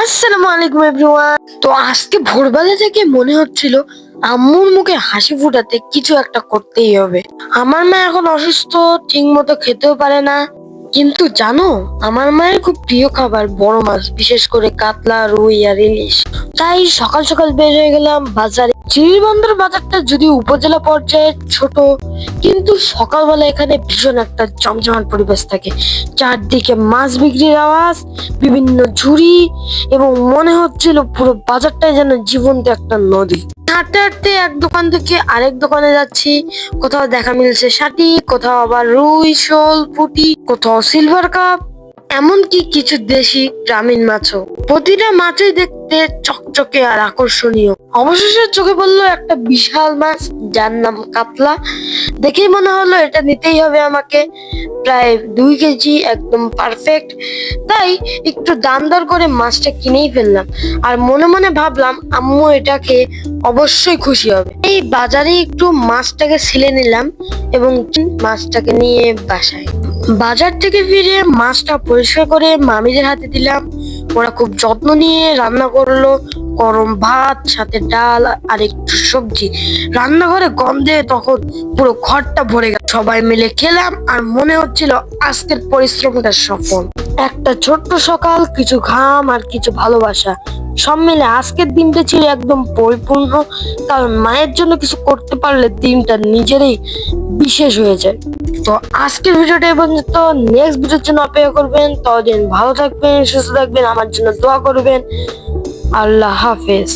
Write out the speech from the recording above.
আসসালামু আলাইকুম এভরিওয়ান। তো আজকে ভোরবেলা থেকে মনে হচ্ছিল আম্মুর মুখে হাসি ফুটাতে কিছু একটা করতেই হবে। আমার মা এখন অসুস্থ, ঠিক মতো খেতেও পারে না। কিন্তু জানো, আমার মায়ের খুব প্রিয় খাবার বড় মাছ, বিশেষ করে কাতলা, রুই আর ইলিশ। তাই সকাল সকাল বের হয়ে গেলাম বাজারে। চিরিবন্দর বাজারটা যদিও উপজেলা পর্যায়ে ছোট, কিন্তু সকালবেলা এখানে ভীষণ একটা জমজমাট পরিবেশ থাকে। চারদিকে মাছ বিক্রির আওয়াজ, বিভিন্ন ঝুড়ি, এবং মনে হচ্ছিল পুরো বাজারটাই যেন জীবন্ত একটা নদী। হাঁটতে হাঁটতে এক দোকান থেকে আরেক দোকানে যাচ্ছি। কোথাও দেখা মিলছে শাটি, কোথাও আবার রুই, শোল, পুঁটি, কোথাও সিলভার কাপ, এমনকি কিছু দেশি গ্রামীণ মাছও। প্রতিটা মাছই দেখতে চকচকে আর আকর্ষণীয়। অবশেষে চোখে পড়লো একটা বিশাল মাছ, যার নাম কাতলা। দেখেই মনে হলো এটা নিতেই হবে আমাকে। প্রায় 2 কেজি, একদম পারফেক্ট। তাই একটু দাম দর করে মাছটা কিনেই ফেললাম। আর মনে মনে ভাবলাম আম্মু এটাকে অবশ্যই খুশি হবে। এই বাজারে একটু মাছটাকে ছিলে নিলাম এবং মাছটাকে নিয়ে বাসায়। বাজার থেকে ফিরে মাছটা পরিষ্কার করে মামিদের হাতে দিলাম। ওরা খুব যত্ন নিয়ে রান্না করলো। গরম ভাত, সাথে ডাল আর একটু সবজি। রান্নাঘরে গন্ধে তখন পুরো ঘরটা ভরে গেল। সবাই মিলে খেলাম আর মনে হচ্ছিল আজকের পরিশ্রমটা সফল। একটা ছোট্ট সকাল, কিছু ঘাম আর কিছু ভালোবাসা, সব মিলে আজকের দিনটা ছিল একদম পরিপূর্ণ। কারণ মায়ের জন্য কিছু করতে পারলে দিনটা নিজেরই বিশেষ হয়ে যায়। তো আজকের ভিডিওটা এই পর্যন্ত। নেক্সট ভিডিওর জন্য অপেক্ষা করবেন। ততদিন ভালো থাকবেন, সুস্থ থাকবেন, আমার জন্য দোয়া করবেন। আল্লাহ হাফেজ।